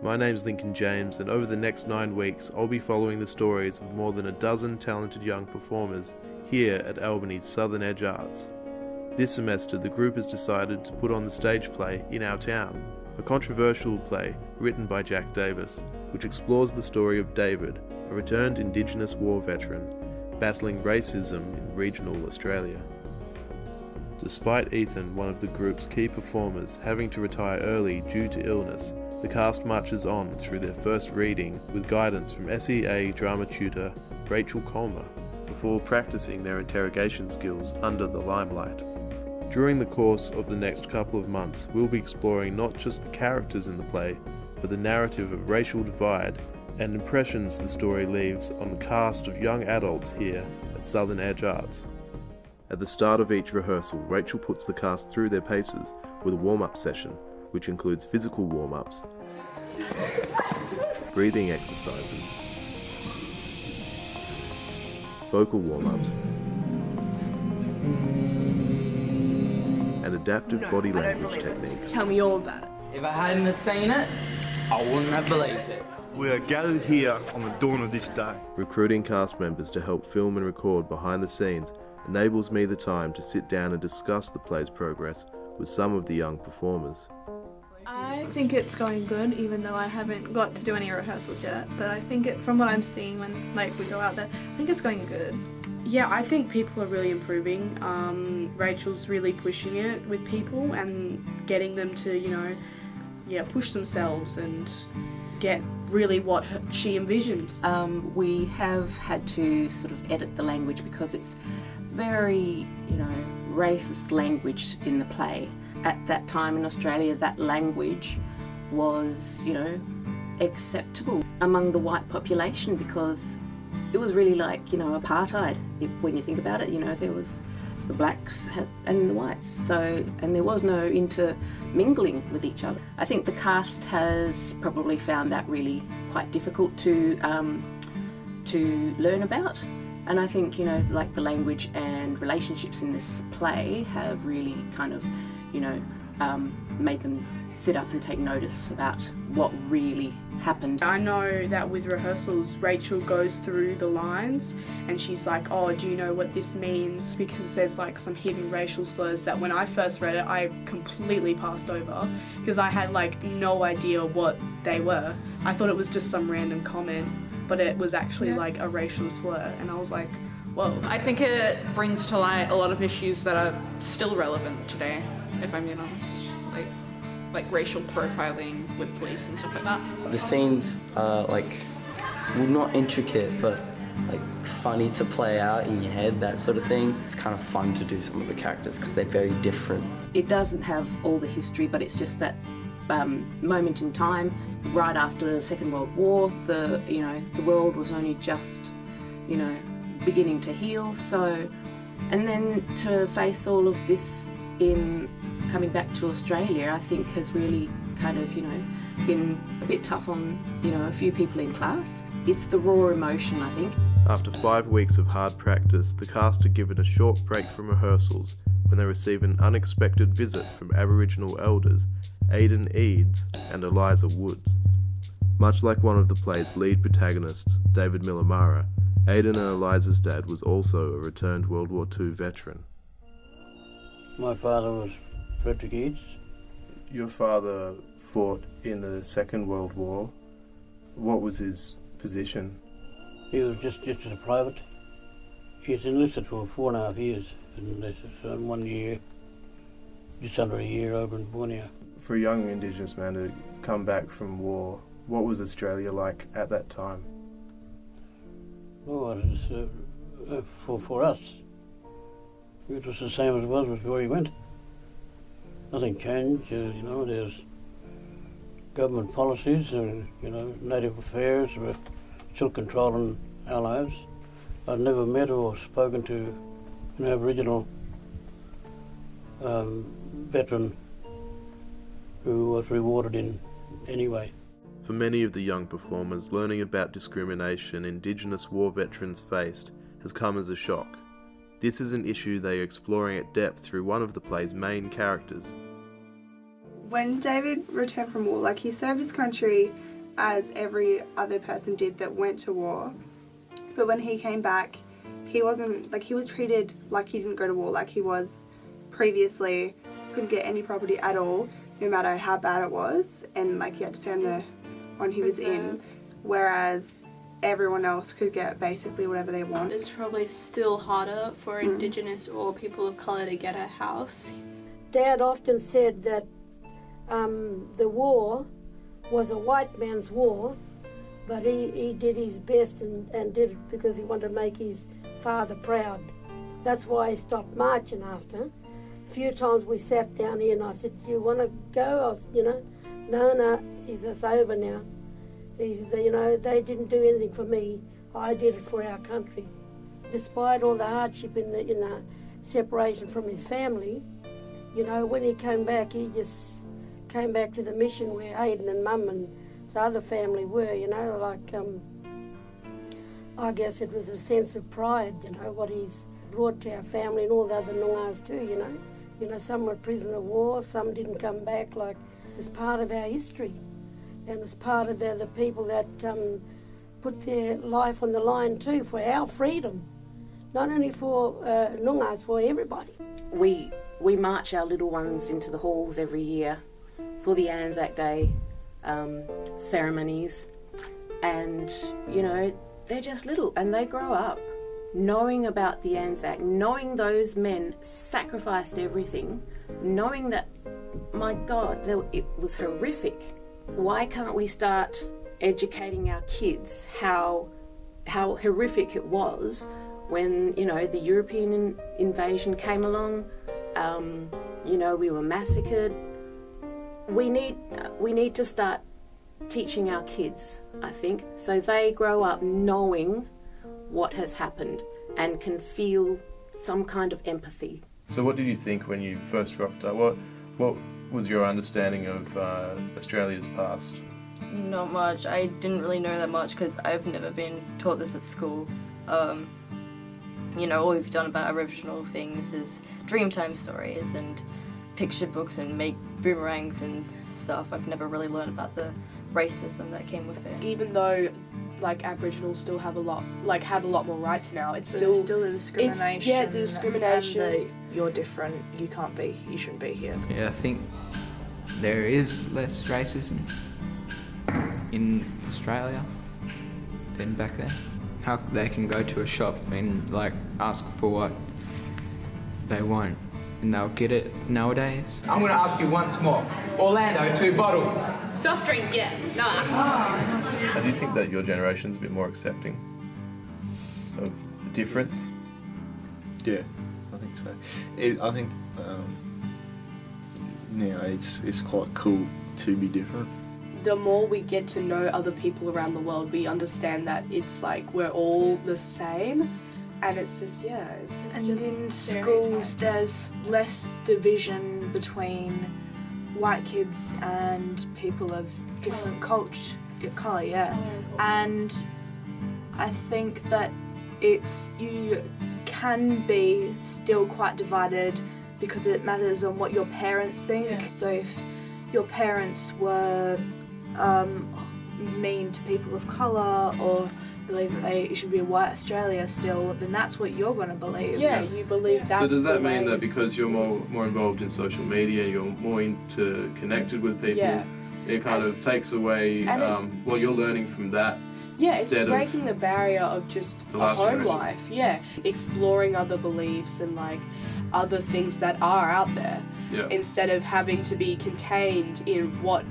My name's Lincoln James, and over the next 9 weeks I'll be following the stories of more than a dozen talented young performers here at Albany's Southern Edge Arts. This semester the group has decided to put on the stage play In Our Town, a controversial play written by Jack Davis, which explores the story of David, a returned Indigenous war veteran, battling racism in regional Australia. Despite Ethan, one of the group's key performers, having to retire early due to illness, the cast marches on through their first reading with guidance from SEA drama tutor Rachel Colmer, before practicing their interrogation skills under the limelight. During the course of the next couple of months, we'll be exploring not just the characters in the play, but the narrative of racial divide and impressions the story leaves on the cast of young adults here at Southern Edge Arts. At the start of each rehearsal, Rachel puts the cast through their paces with a warm-up session, which includes physical warm-ups, breathing exercises, vocal warm-ups, and adaptive body language techniques. Tell me all about it. If I hadn't have seen it, I wouldn't have believed it. We are gathered here on the dawn of this day. Recruiting cast members to help film and record behind the scenes enables me the time to sit down and discuss the play's progress with some of the young performers. I think it's going good, even though I haven't got to do any rehearsals yet. But I think from what I'm seeing when we go out there, I think it's going good. Yeah, I think people are really improving. Rachel's really pushing it with people and getting them to, push themselves and get really what she envisioned. We have had to sort of edit the language because it's very, racist language in the play. At that time in Australia, that language was, acceptable among the white population because it was really like, apartheid. When you think about it, there was the blacks and the whites. So, and there was no intermingling with each other. I think the cast has probably found that really quite difficult to learn about. And I think, like the language and relationships in this play have really kind of, made them sit up and take notice about what really happened. I know that with rehearsals, Rachel goes through the lines and she's like, oh, do you know what this means? Because there's like some hidden racial slurs that when I first read it, I completely passed over because I had like no idea what they were. I thought it was just some random comment, but it was actually like a racial slur, and I was like, whoa. I think it brings to light a lot of issues that are still relevant today, if I'm being honest. Like racial profiling with police and stuff like that. The scenes are not intricate, but funny to play out in your head, that sort of thing. It's kind of fun to do some of the characters because they're very different. It doesn't have all the history, but it's just that moment in time, right after the Second World War, the world was only just, beginning to heal. So, and then to face all of this in coming back to Australia, I think has really kind of, been a bit tough on, a few people in class. It's the raw emotion, I think. After 5 weeks of hard practice, the cast are given a short break from rehearsals when they receive an unexpected visit from Aboriginal elders Aidan Eads and Eliza Woods. Much like one of the play's lead protagonists, David Millamara, Aidan and Eliza's dad was also a returned World War II veteran. My father was Frederick Eads. Your father fought in the Second World War. What was his position? He was just a private. He was enlisted for 4.5 years, and 1 year, just under a year over in Borneo. For a young Indigenous man to come back from war, what was Australia like at that time? Oh, it was, for us, it was the same as it was before he went. Nothing changed, there's government policies and, native affairs were still controlling our lives. I'd never met or spoken to an Aboriginal veteran who was rewarded in any way. For many of the young performers, learning about discrimination Indigenous war veterans faced has come as a shock. This is an issue they are exploring at depth through one of the play's main characters. When David returned from war, he served his country as every other person did that went to war. But when he came back, he wasn't, like, he was treated like he didn't go to war, like he was previously. Couldn't get any property at all, no matter how bad it was, and like he had to stay on the one he was in, whereas everyone else could get basically whatever they want. It's probably still harder for Indigenous or people of colour to get a house. Dad often said that the war was a white man's war, but he did his best and did it because he wanted to make his father proud. That's why he stopped marching after. A few times we sat down here and I said, do you want to go? No, he says, it's over now. He said, they didn't do anything for me. I did it for our country. Despite all the hardship in the separation from his family, when he came back, he just came back to the mission where Hayden and Mum and the other family were, I guess it was a sense of pride, what he's brought to our family and all the other Noongas too, some were prisoners of war, some didn't come back. Like, this is part of our history, and it's part of the people that put their life on the line too for our freedom, not only for Noongas, for everybody. We march our little ones into the halls every year for the Anzac Day ceremonies, and they're just little and they grow up knowing about the Anzac, knowing those men sacrificed everything, knowing that, my God, it was horrific. Why can't we start educating our kids how horrific it was when, the European invasion came along, we were massacred. We need to start teaching our kids, I think, so they grow up knowing what has happened and can feel some kind of empathy. So what did you think when you first rocked up? What was your understanding of Australia's past? Not much. I didn't really know that much because I've never been taught this at school. All we've done about Aboriginal things is Dreamtime stories and picture books and make boomerangs and stuff. I've never really learned about the racism that came with it. Even though Aboriginals still have a lot more rights now, it's But there's still the discrimination. the discrimination. And you're different, you shouldn't be here. Yeah, I think there is less racism in Australia than back then. How they can go to a shop and ask for what they want and they'll get it nowadays. I'm going to ask you once more. Orlando, 2 bottles. Soft drink, yeah. No. Do you think that your generation's a bit more accepting of the difference? Yeah, I think so. I think now it's quite cool to be different. The more we get to know other people around the world, we understand that it's we're all the same, and it's just And in schools, there's less division between white kids and people of different colour, and I think that you can be still quite divided because it matters on what your parents think. Yeah. So if your parents were mean to people of colour or believe that it should be a white Australia still, then that's what you're going to believe. Yeah, you believe that's. So does that mean way that because you're more involved in social media, you're more connected with people, it kind of takes away what you're learning from that? Yeah, it's breaking the barrier of just a home life. Yeah, exploring other beliefs and other things that are out there, instead of having to be contained in what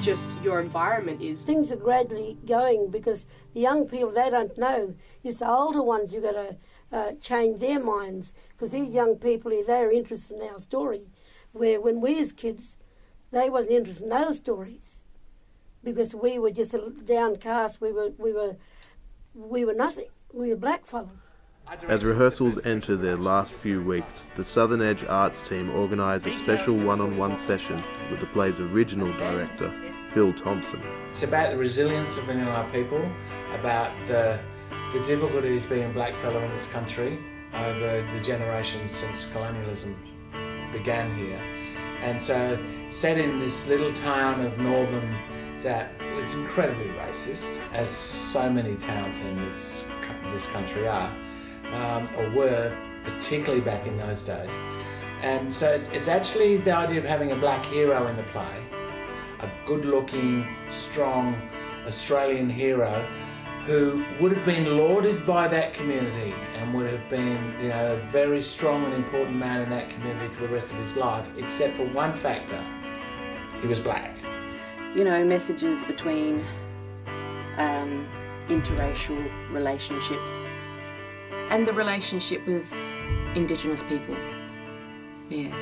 just your environment is. Things are gradually going because the young people, they don't know. It's the older ones you've got to change their minds, because these young people, they're interested in our story, where when we as kids, they wasn't interested in those stories because we were just downcast. We were nothing. We were black fellas. As rehearsals enter their last few weeks, the Southern Edge Arts team organise a special one-on-one session with the play's original director, Phil Thompson. It's about the resilience of Vanilla people, about the difficulties being a black fellow in this country over the generations since colonialism began here. And so set in this little town of Northern that was incredibly racist, as so many towns in this country are, or were, particularly back in those days. And so it's actually the idea of having a black hero in the play, a good-looking, strong Australian hero who would have been lauded by that community and would have been, you know, a very strong and important man in that community for the rest of his life, except for one factor: he was black. You know, messages between interracial relationships and the relationship with Indigenous people. Yeah.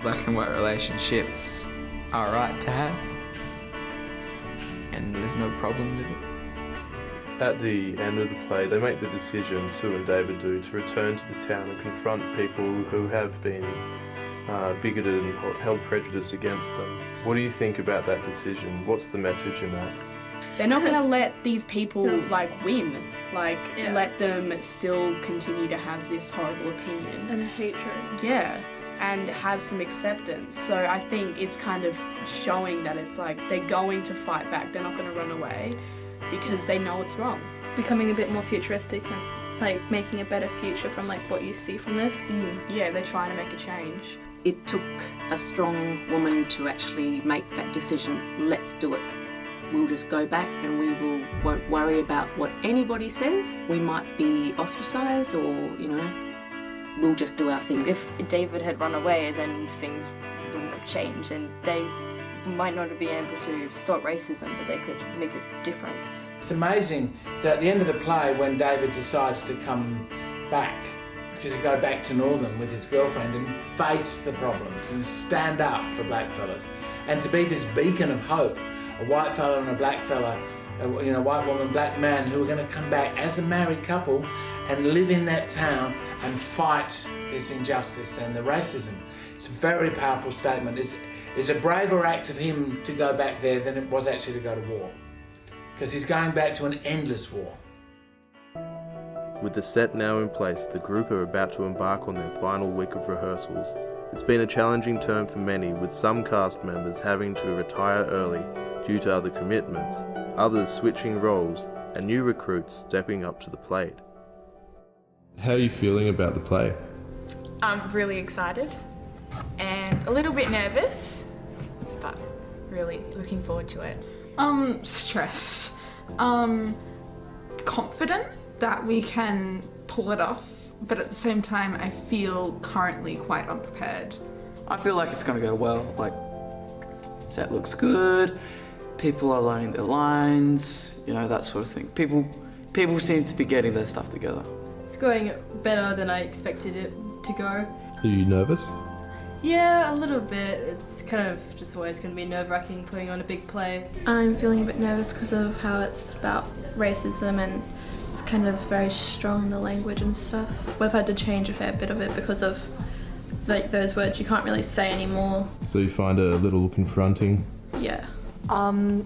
Black and white relationships are right to have, and there's no problem with it. At the end of the play, they make the decision, Sue and David do, to return to the town and confront people who have been bigoted and held prejudice against them. What do you think about that decision? What's the message in that? They're not going to let these people win, let them still continue to have this horrible opinion and hatred. Yeah, and have some acceptance. So I think it's kind of showing that it's like they're going to fight back. They're not going to run away because they know it's wrong. Becoming a bit more futuristic and making a better future from what you see from this. Yeah, they're trying to make a change. It took a strong woman to actually make that decision. Let's do it. We'll just go back and won't worry about what anybody says. We might be ostracised or, you know, we'll just do our thing. If David had run away, then things wouldn't have changed, and they might not have been able to stop racism, but they could make a difference. It's amazing that at the end of the play, when David decides to come back, to go back to Northern with his girlfriend and face the problems and stand up for black fellas, and to be this beacon of hope, a white fella and a black fella, white woman, black man, who are going to come back as a married couple and live in that town and fight this injustice and the racism. It's a very powerful statement. It's a braver act of him to go back there than it was actually to go to war, because he's going back to an endless war. With the set now in place, the group are about to embark on their final week of rehearsals. It's been a challenging term for many, with some cast members having to retire early due to other commitments, others switching roles, and new recruits stepping up to the plate. How are you feeling about the play? I'm really excited and a little bit nervous, but really looking forward to it. Stressed. Confident that we can pull it off, but at the same time I feel currently quite unprepared. I feel like it's going to go well. Set looks good, people are learning their lines, that sort of thing. People seem to be getting their stuff together. It's going better than I expected it to go. Are you nervous? Yeah, a little bit. It's kind of just always going to be nerve-wracking putting on a big play. I'm feeling a bit nervous because of how it's about racism and it's kind of very strong in the language and stuff. We've had to change a fair bit of it because of those words you can't really say anymore. So you find it a little confronting? Yeah.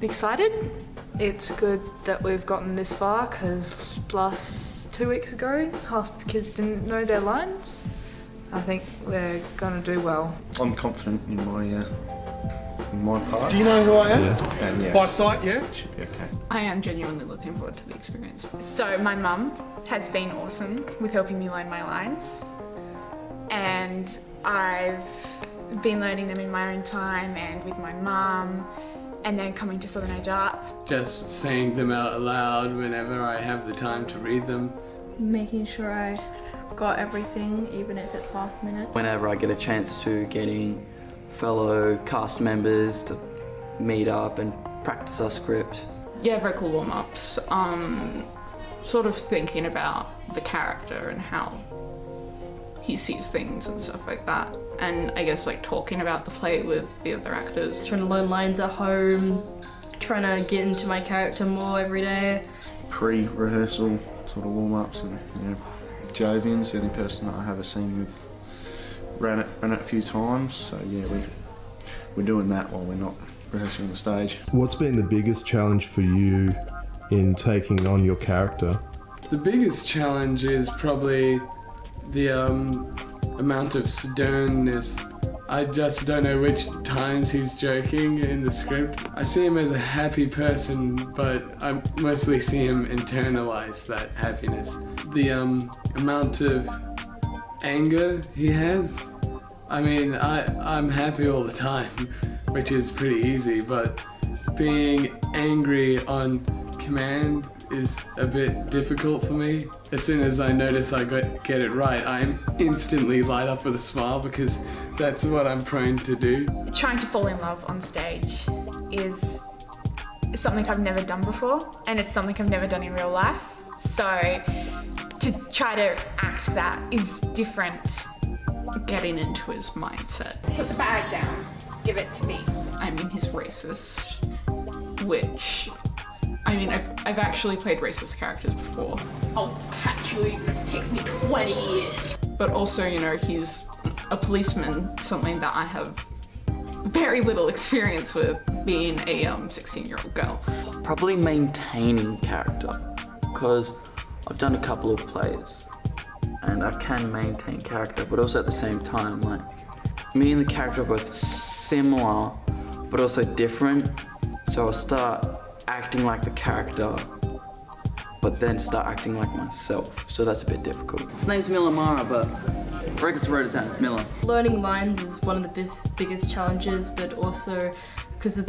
Excited. It's good that we've gotten this far because last 2 weeks ago half the kids didn't know their lines. I think we're going to do well. I'm confident in my part. Do you know who I am? Yeah. By sight, yeah? Should be okay. I am genuinely looking forward to the experience. So my mum has been awesome with helping me learn my lines, and I've been learning them in my own time and with my mum, and then coming to Southern Age Arts. Just saying them out loud whenever I have the time to read them. Making sure I got everything, even if it's last minute. Whenever I get a chance to, getting fellow cast members to meet up and practice our script. Yeah, very cool warm-ups. Sort of thinking about the character and how he sees things and stuff like that. And I guess talking about the play with the other actors. Trying to learn lines at home, trying to get into my character more every day. Pre-rehearsal sort of warm-ups, and Jovian's the only person that I have a scene with. Ran it a few times, so yeah, we're doing that while we're not rehearsing on the stage. What's been the biggest challenge for you in taking on your character? The biggest challenge is probably the amount of sternness I just don't know which times he's joking in the script. I see him as a happy person, but I mostly see him internalize that happiness. The amount of anger he has, I mean, I'm happy all the time, which is pretty easy, but being angry on command is a bit difficult for me. As soon as I notice I get it right, I instantly light up with a smile because that's what I'm prone to do. Trying to fall in love on stage is something I've never done before, and it's something I've never done in real life. So to try to act that is different. Getting into his mindset. Put the bag down. Give it to me. I mean, he's racist, which, I mean, I've actually played racist characters before. I'll catch you even if it takes me 20 years. But also, you know, he's a policeman, something that I have very little experience with, being a 16-year-old girl. Probably maintaining character, because I've done a couple of plays and I can maintain character, but also at the same time, like, me and the character are both similar but also different, so I'll start acting like the character but then start acting like myself, so that's a bit difficult. His name's Miller Mara, but Records wrote it down, it's Miller. Learning lines is one of the biggest challenges, but also because of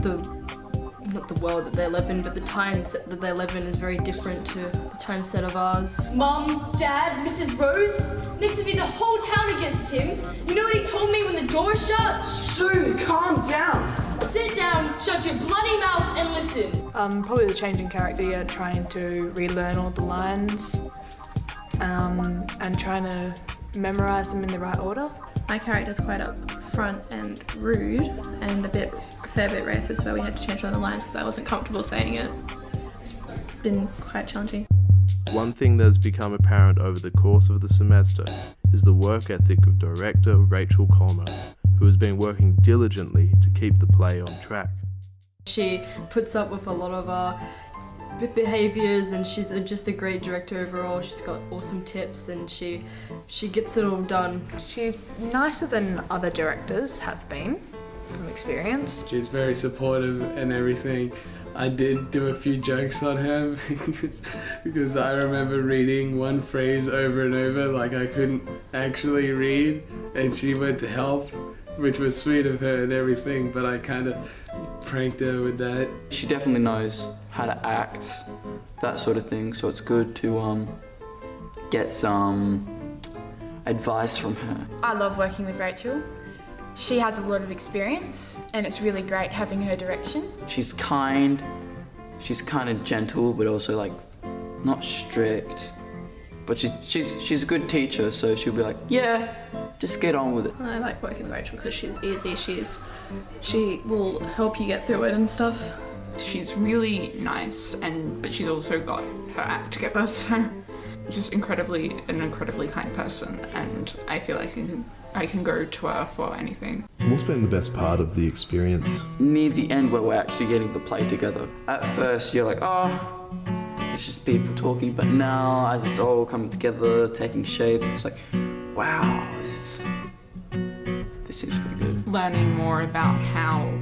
not the world that they live in, but the time that they live in is very different to the time set of ours. Mom, Dad, Mrs. Rose, next to me the whole town against him. You know what he told me when the door was shut? Sue, calm down. Sit down, shut your bloody mouth and listen. Probably the change in character, yeah, trying to relearn all the lines and trying to memorise them in the right order. My character's quite up front and rude and a fair bit racist, where we had to change one of the lines because I wasn't comfortable saying it. It's been quite challenging. One thing that has become apparent over the course of the semester is the work ethic of director Rachel Colmer, who has been working diligently to keep the play on track. She puts up with a lot of our behaviours, and she's just a great director overall. She's got awesome tips and she gets it all done. She's nicer than other directors have been, from experience. She's very supportive and everything. I did do a few jokes on her because I remember reading one phrase over and over like I couldn't actually read, and she went to help, which was sweet of her and everything, but I kind of pranked her with that. She definitely knows how to act, that sort of thing, so it's good to get some advice from her. I love working with Rachel. She has a lot of experience and it's really great having her direction. She's kind of gentle, but also like not strict. But she's a good teacher, so she'll be like, yeah, just get on with it. I like working with Rachel because she's easy. She will help you get through it and stuff. She's really nice, but she's also got her act together, so just an incredibly kind person, and I feel like I can go to her for anything. What's been the best part of the experience? Near the end where we're actually getting the play together. At first you're like, oh, it's just people talking, but now as it's all coming together, taking shape, it's like, wow, this seems pretty good. Learning more about how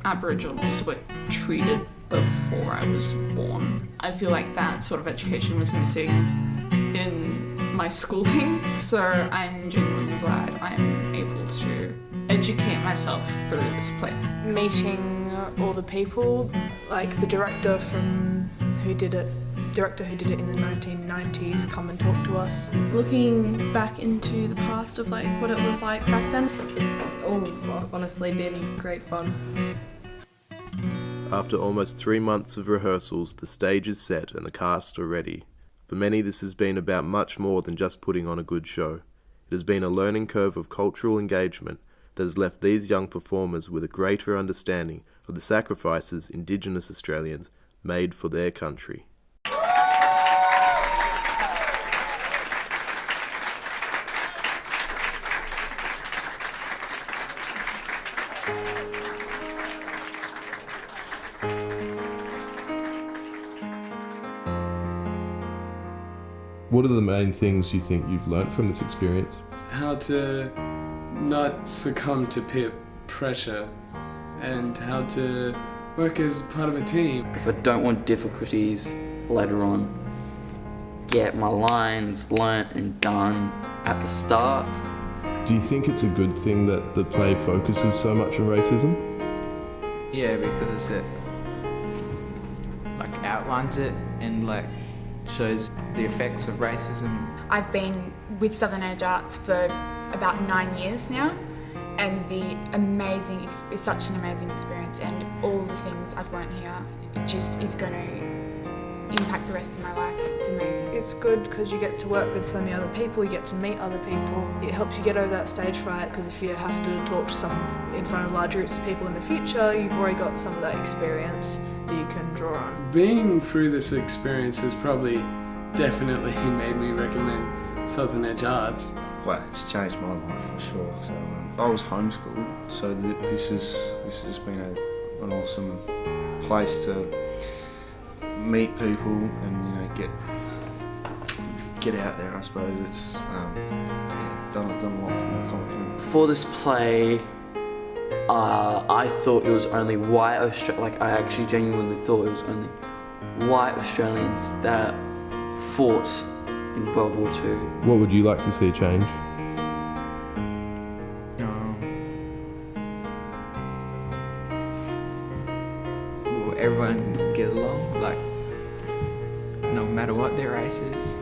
Aboriginals were treated before I was born. I feel like that sort of education was missing in my schooling, so I'm genuinely glad I'm able to educate myself through this play. Meeting all the people, like the director who did it in the 1990s, come and talk to us. Looking back into the past of like what it was like back then, it's honestly been great fun. After almost 3 months of rehearsals, the stage is set and the cast are ready. For many, this has been about much more than just putting on a good show. It has been a learning curve of cultural engagement that has left these young performers with a greater understanding of the sacrifices Indigenous Australians made for their country. What are the main things you think you've learnt from this experience? How to not succumb to peer pressure and how to work as part of a team. If I don't want difficulties later on, get my lines learnt and done at the start. Do you think it's a good thing that the play focuses so much on racism? Yeah, because it like outlines it and like shows the effects of racism. I've been with Southern Edge Arts for about 9 years now, and it's such an amazing experience, and all the things I've learnt here, it just is going to impact the rest of my life. It's amazing. It's good because you get to work with so many other people, you get to meet other people. It helps you get over that stage fright, because if you have to talk to in front of large groups of people in the future, you've already got some of that experience that you can draw on. Being through this experience has probably definitely made me recommend Southern Edge Arts. Well, it's changed my life for sure. So I was homeschooled, so this has been an awesome place to meet people and get out there. I suppose it's done a lot for my confidence. For this play, I thought it was only white I actually genuinely thought it was only white Australians that fought in World War II. What would you like to see change? Everyone get along, like no matter what their race is.